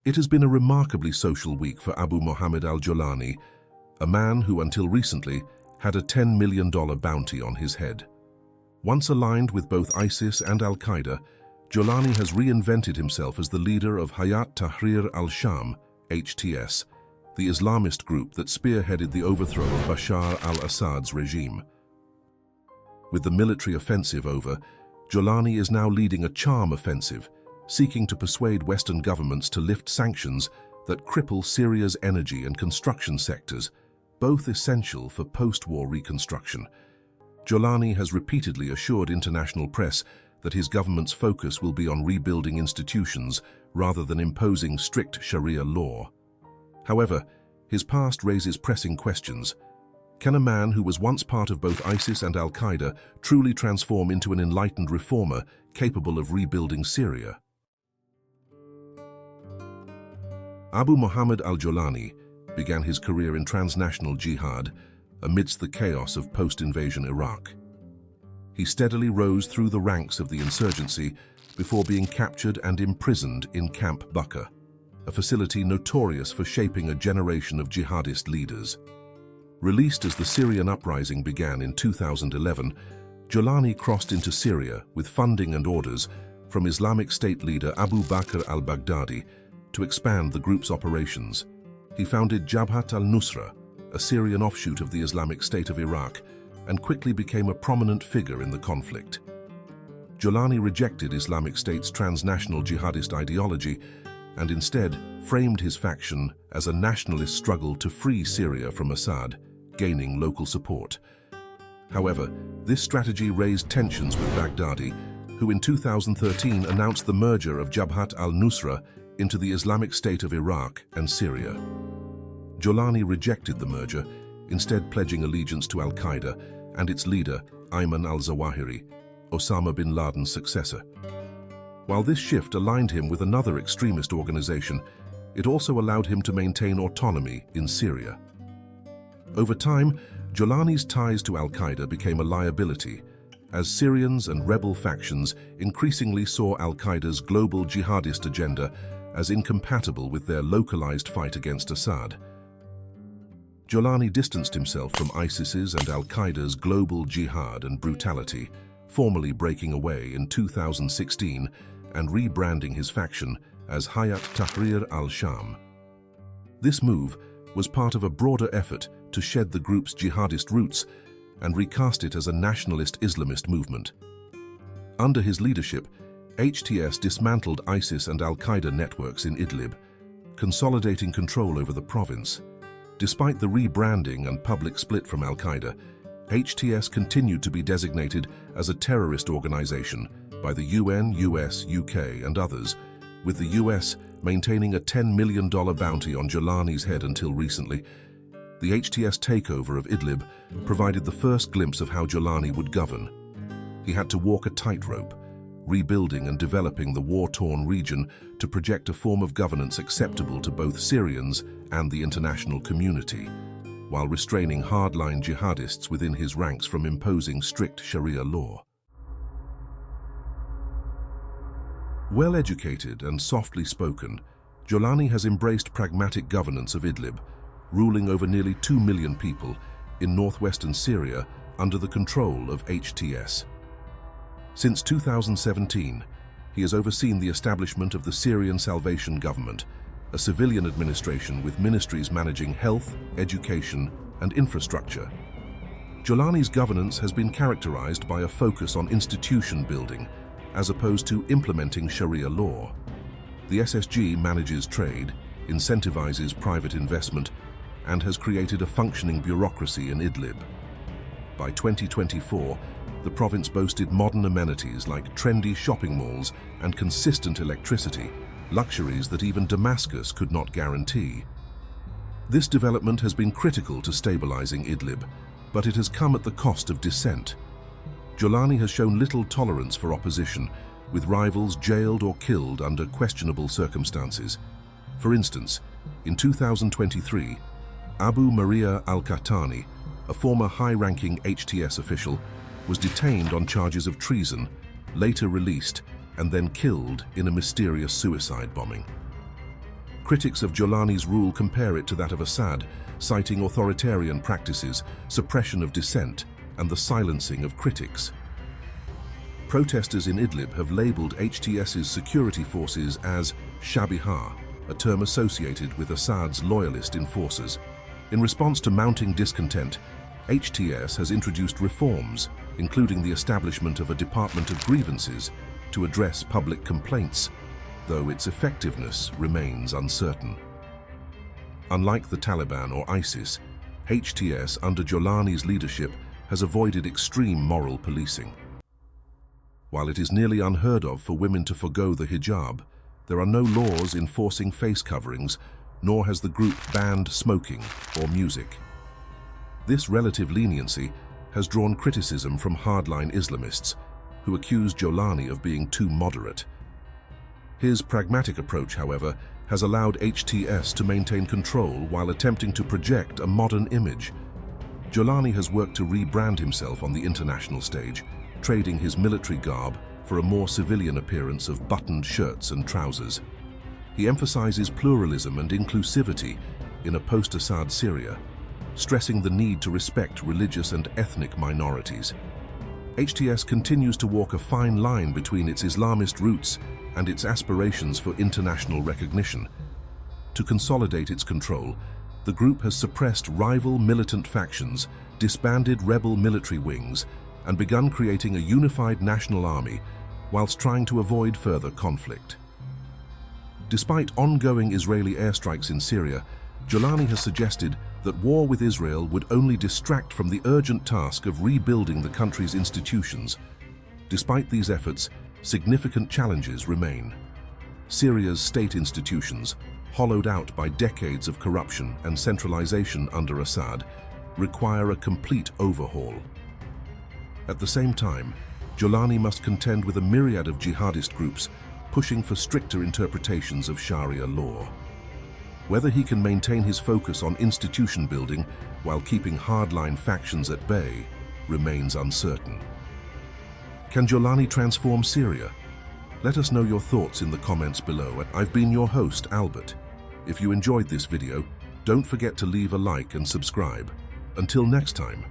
It has been a remarkably social week for Abu Mohammad Al-Julani, a man who until recently had a $10 million bounty on his head. Once aligned with both ISIS and al-Qaeda, Julani has reinvented himself as the leader of Hayat Tahrir al-Sham, HTS, the Islamist group that spearheaded the overthrow of Bashar al-Assad's regime. With the military offensive over, Julani is now leading a charm offensive, seeking to persuade Western governments to lift sanctions that cripple Syria's energy and construction sectors, both essential for post-war reconstruction. Julani has repeatedly assured international press that his government's focus will be on rebuilding institutions rather than imposing strict Sharia law. However, his past raises pressing questions. Can a man who was once part of both ISIS and al-Qaeda truly transform into an enlightened reformer capable of rebuilding Syria? Abu Mohammad Al-Julani began his career in transnational jihad amidst the chaos of post-invasion Iraq. He steadily rose through the ranks of the insurgency before being captured and imprisoned in Camp Bucca, a facility notorious for shaping a generation of jihadist leaders. Released as the Syrian uprising began in 2011, Julani crossed into Syria with funding and orders from Islamic State leader Abu Bakr al-Baghdadi to expand the group's operations. He founded Jabhat al-Nusra, a Syrian offshoot of the Islamic State of Iraq, and quickly became a prominent figure in the conflict. Julani rejected Islamic State's transnational jihadist ideology and instead framed his faction as a nationalist struggle to free Syria from Assad, gaining local support. However, this strategy raised tensions with Baghdadi, who in 2013 announced the merger of Jabhat al-Nusra into the Islamic State of Iraq and Syria. Julani rejected the merger, instead pledging allegiance to al-Qaeda and its leader, Ayman al-Zawahiri, Osama bin Laden's successor. While this shift aligned him with another extremist organization, it also allowed him to maintain autonomy in Syria. Over time, Julani's ties to al-Qaeda became a liability, as Syrians and rebel factions increasingly saw al-Qaeda's global jihadist agenda as incompatible with their localized fight against Assad. Julani distanced himself from ISIS's and al-Qaeda's global jihad and brutality, formally breaking away in 2016 and rebranding his faction as Hayat Tahrir al-Sham. This move was part of a broader effort to shed the group's jihadist roots and recast it as a nationalist Islamist movement. Under his leadership, HTS dismantled ISIS and al-Qaeda networks in Idlib, consolidating control over the province. Despite the rebranding and public split from al-Qaeda, HTS continued to be designated as a terrorist organization by the UN, US, UK, and others, with the US maintaining a $10 million bounty on Julani's head until recently. The HTS takeover of Idlib provided the first glimpse of how Julani would govern. He had to walk a tightrope, rebuilding and developing the war-torn region to project a form of governance acceptable to both Syrians and the international community, while restraining hardline jihadists within his ranks from imposing strict Sharia law. Well-educated and softly spoken, Julani has embraced pragmatic governance of Idlib, ruling over nearly 2 million people in northwestern Syria under the control of HTS. Since 2017, he has overseen the establishment of the Syrian Salvation Government, a civilian administration with ministries managing health, education, and infrastructure. Julani's governance has been characterized by a focus on institution building, as opposed to implementing Sharia law. The SSG manages trade, incentivizes private investment, and has created a functioning bureaucracy in Idlib. By 2024, the province boasted modern amenities like trendy shopping malls and consistent electricity, luxuries that even Damascus could not guarantee. This development has been critical to stabilizing Idlib, but it has come at the cost of dissent. Julani has shown little tolerance for opposition, with rivals jailed or killed under questionable circumstances. For instance, in 2023, Abu Maria al-Qahtani, a former high-ranking HTS official, was detained on charges of treason, later released, and then killed in a mysterious suicide bombing. Critics of Julani's rule compare it to that of Assad, citing authoritarian practices, suppression of dissent, and the silencing of critics. Protesters in Idlib have labeled HTS's security forces as Shabiha, a term associated with Assad's loyalist enforcers. In response to mounting discontent, HTS has introduced reforms, including the establishment of a Department of Grievances to address public complaints, though its effectiveness remains uncertain. Unlike the Taliban or ISIS, HTS under Julani's leadership has avoided extreme moral policing. While it is nearly unheard of for women to forgo the hijab, there are no laws enforcing face coverings, nor has the group banned smoking or music. This relative leniency has drawn criticism from hardline Islamists, who accuse Julani of being too moderate. His pragmatic approach, however, has allowed HTS to maintain control while attempting to project a modern image. Julani has worked to rebrand himself on the international stage, trading his military garb for a more civilian appearance of buttoned shirts and trousers. He emphasizes pluralism and inclusivity in a post-Assad Syria, stressing the need to respect religious and ethnic minorities. HTS continues to walk a fine line between its Islamist roots and its aspirations for international recognition. To consolidate its control, the group has suppressed rival militant factions, disbanded rebel military wings, and begun creating a unified national army whilst trying to avoid further conflict. Despite ongoing Israeli airstrikes in Syria, Julani has suggested that war with Israel would only distract from the urgent task of rebuilding the country's institutions. Despite these efforts, significant challenges remain. Syria's state institutions, hollowed out by decades of corruption and centralization under Assad, require a complete overhaul. At the same time, Julani must contend with a myriad of jihadist groups pushing for stricter interpretations of Sharia law. Whether he can maintain his focus on institution building while keeping hardline factions at bay remains uncertain. Can Julani transform Syria? Let us know your thoughts in the comments below. I've been your host, Albert. If you enjoyed this video, don't forget to leave a like and subscribe. Until next time.